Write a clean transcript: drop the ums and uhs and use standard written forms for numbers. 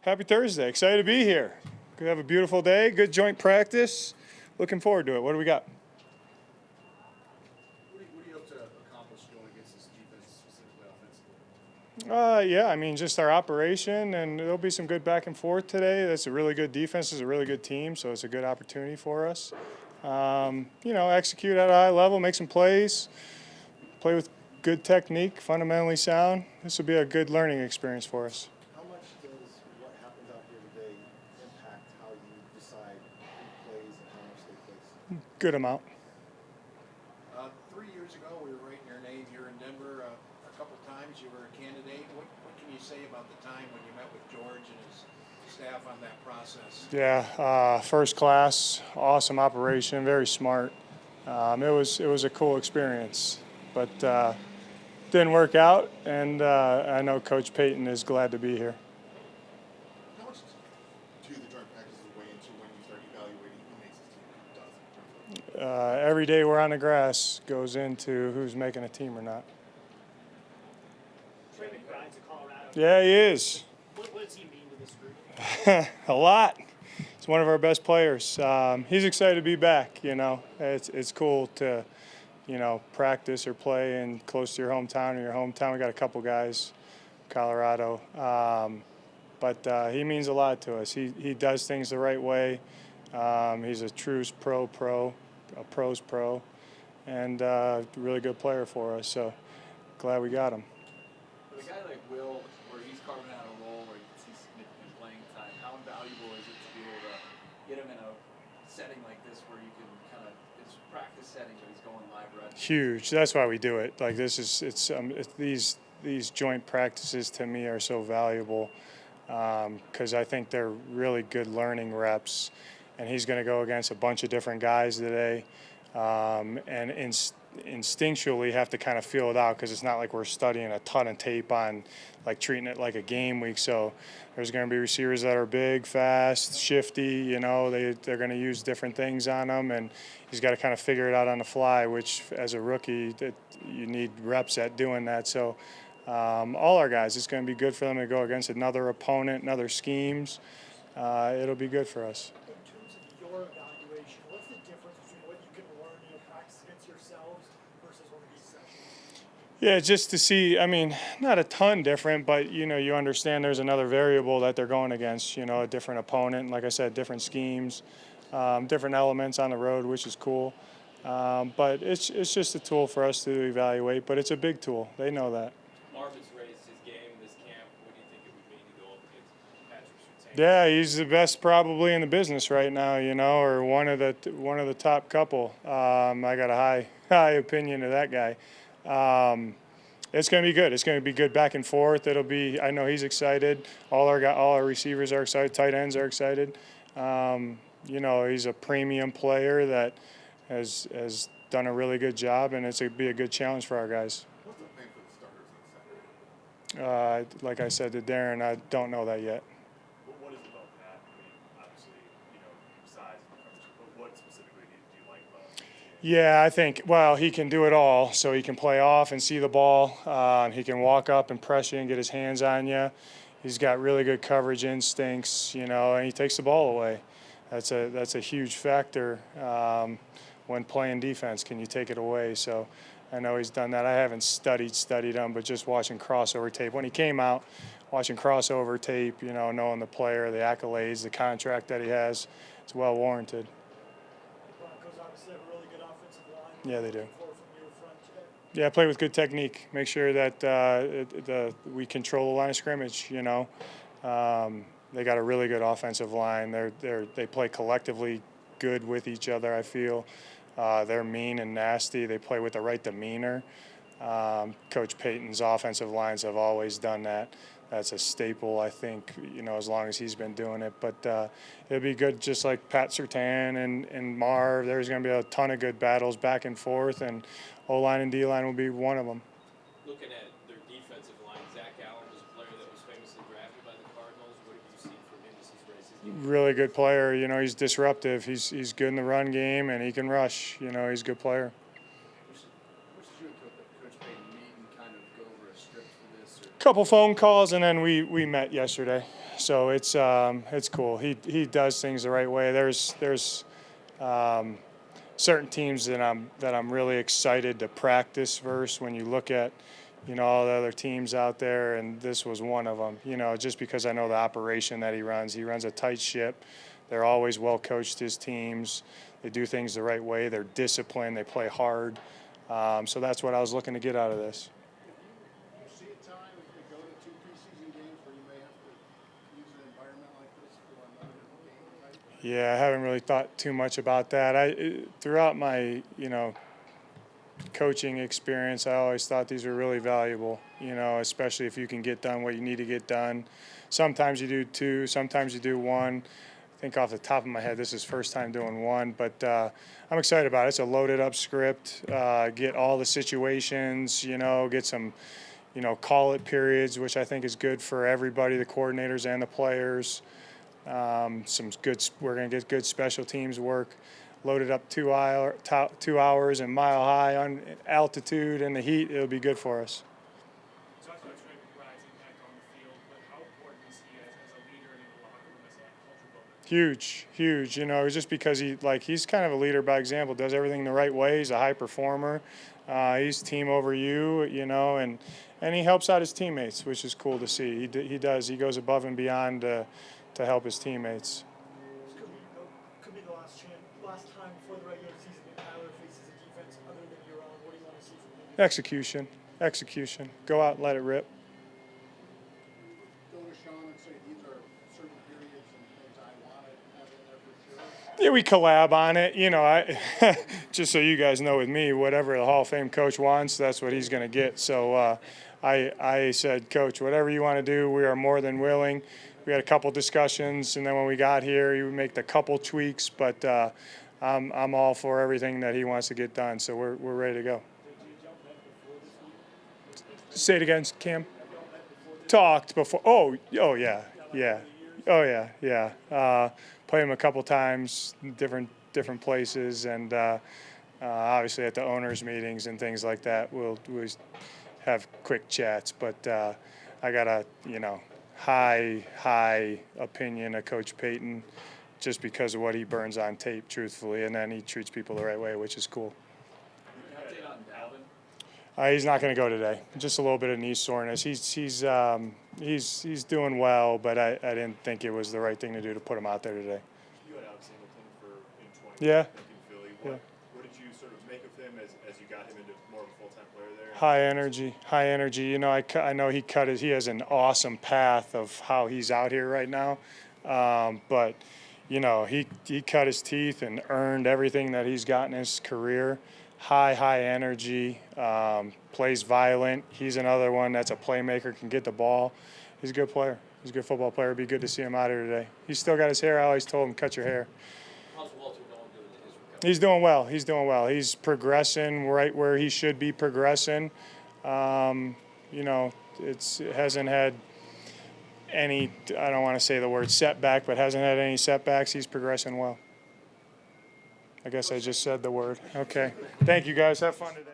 Happy Thursday. Excited to be here. We have a beautiful day, good joint practice. Looking forward to it. What do we got? What do you hope to accomplish going against this defense, specifically offensively? Yeah, I mean, just our operation, and there'll be some good back and forth today. That's a really good defense. It's a really good team, so it's a good opportunity for us. Execute at a high level, make some plays, play with good technique, fundamentally sound. This will be a good learning experience for us. How much does what happens out here today impact how you decide who plays and how much they play? Good amount. 3 years ago, we were writing your name here in Denver a couple times. You were a candidate. What can you say about the time when you met with George and his staff on that process? Yeah, first class, awesome operation, very smart. It was a cool experience, but didn't work out, and I know Coach Payton is glad to be here. How much do the joint practices weigh into when you start evaluating who makes this team and who doesn't? Every day we're on the grass goes into who's making a team or not. Brian's in Colorado. Yeah, he is. What does he mean to this group? A lot. He's one of our best players. He's excited to be back. It's cool to, practice or play in close to your hometown or your hometown. We got a couple guys, Colorado, but he means a lot to us. He does things the right way. He's a true a pro's pro, and a really good player for us. So glad we got him. For a guy like Will, where he's carving out a role where he can see significant playing time, how invaluable is it to be able to get him in a setting like this where you can kind of, it's practice setting, but he's going live reps? Huge. That's why we do it. Like these joint practices to me are so valuable because I think they're really good learning reps. And he's going to go against a bunch of different guys today, and instinctually have to kind of feel it out because it's not like we're studying a ton of tape on, like treating it like a game week. So there's going to be receivers that are big, fast, shifty. They're going to use different things on them, and he's got to kind of figure it out on the fly. Which, as a rookie, you need reps at doing that. So all our guys, it's going to be good for them to go against another opponent, another schemes. It'll be good for us. Your evaluation, what's the difference between what you can learn in practice against yourselves versus one of these sessions? Yeah, just to see, not a ton different, but, you understand there's another variable that they're going against, a different opponent. Like I said, different schemes, different elements on the road, which is cool. But it's just a tool for us to evaluate, but it's a big tool. They know that. Marvin's raised his game this camp. What do you think it would mean to go up against Patrick Surtain? Yeah, he's the best probably in the business right now, or one of the top couple. I got a high opinion of that guy. It's going to be good. It's going to be good back and forth. I know he's excited. All our receivers are excited. Tight ends are excited. He's a premium player that has done a really good job, and it's going to be a good challenge for our guys. What's the plan for the starters in the second? Like I said to Darren, I don't know that yet. What is it about that? Obviously, size and coverage, but what specifically do you like about it? Yeah, I think, he can do it all. So he can play off and see the ball. He can walk up and press you and get his hands on you. He's got really good coverage instincts, and he takes the ball away. That's a huge factor when playing defense. Can you take it away? So I know he's done that. I haven't studied him, but just watching crossover tape. When he came out, watching crossover tape, knowing the player, the accolades, the contract that he has, it's well warranted. The Broncos obviously have a really good offensive line. Yeah, they do. From your front today. Yeah, play with good technique. Make sure that we control the line of scrimmage. They got a really good offensive line. They play collectively good with each other, I feel. They're mean and nasty. They play with the right demeanor. Coach Payton's offensive lines have always done that. That's a staple, I think, as long as he's been doing it. But it'll be good, just like Pat Surtain and Marv. There's going to be a ton of good battles back and forth, and O-line and D-line will be one of them. Looking at their defensive line, Zach Allen was a player that was famously drafted by the Cardinals. What have you seen from him as he's raised his game? Really good player. He's disruptive. He's good in the run game, and he can rush. He's a good player. Which did you and Coach Payton meet and kind of go over a script for this? Couple phone calls, and then we met yesterday. so it's cool. He does things the right way. There's certain teams that I'm really excited to practice versus when you look at, all the other teams out there, and this was one of them. Just because I know the operation that he runs. He runs a tight ship. They're always well coached, his teams. They do things the right way. They're disciplined. They play hard. So that's what I was looking to get out of this. You see a time if we go to 2 preseason games where you may have to use an environment like this for another game, right? Yeah, I haven't really thought too much about that. Throughout my, coaching experience, I always thought these were really valuable, especially if you can get done what you need to get done. Sometimes you do 2, sometimes you do 1. I think off the top of my head, this is first time doing 1, but I'm excited about it. It's a loaded up script. Get all the situations, get some, call it periods, which I think is good for everybody, the coordinators and the players. We're going to get good special teams work. Loaded up 2 hours and mile high on altitude in the heat. It'll be good for us. You talked about Trey McBride's impact on the field, but how important is he as a leader and in the locker room as a culture builder? Huge. Just because he's kind of a leader by example, does everything the right way. He's a high performer. He's team over you, and he helps out his teammates, which is cool to see. He does. He goes above and beyond to help his teammates. This could be the last time before the regular season that Tyler faces a defense other than your own. What do you want to see from him? Execution. Go out and let it rip. Go to Sean and say these are certain periods and things I want to have in there for sure. Yeah, we collab on it. I just so you guys know, with me, whatever the Hall of Fame coach wants, that's what he's going to get. So I said, Coach, whatever you want to do, we are more than willing. We had a couple discussions, and then when we got here, he would make the couple tweaks. But I'm all for everything that he wants to get done. So we're ready to go. Say it again, Cam. Talked before. Oh yeah. Played him a couple times, different places, and obviously at the owners' meetings and things like that, we'll have quick chats. But I got a high opinion of Coach Payton, just because of what he burns on tape, truthfully, and then he treats people the right way, which is cool. Update on Dalvin? He's not going to go today. Just a little bit of knee soreness. He's doing well, but I didn't think it was the right thing to do to put him out there today. You had Alex Singleton in 20 Yeah. in Philly. What did you sort of make of him as you got him into more of a full-time player there? High energy. I know he has an awesome path of how he's out here right now, but he cut his teeth and earned everything that he's got in his career. High energy, plays violent. He's another one that's a playmaker, can get the ball. He's a good player. He's a good football player. It'd be good to see him out here today. He's still got his hair. I always told him, cut your hair. How's Walter going doing his recovery? He's doing well. He's progressing right where he should be progressing. It hasn't had any, I don't want to say the word setback, but hasn't had any setbacks. He's progressing well. I guess I just said the word. Okay. Thank you, guys. Have fun today.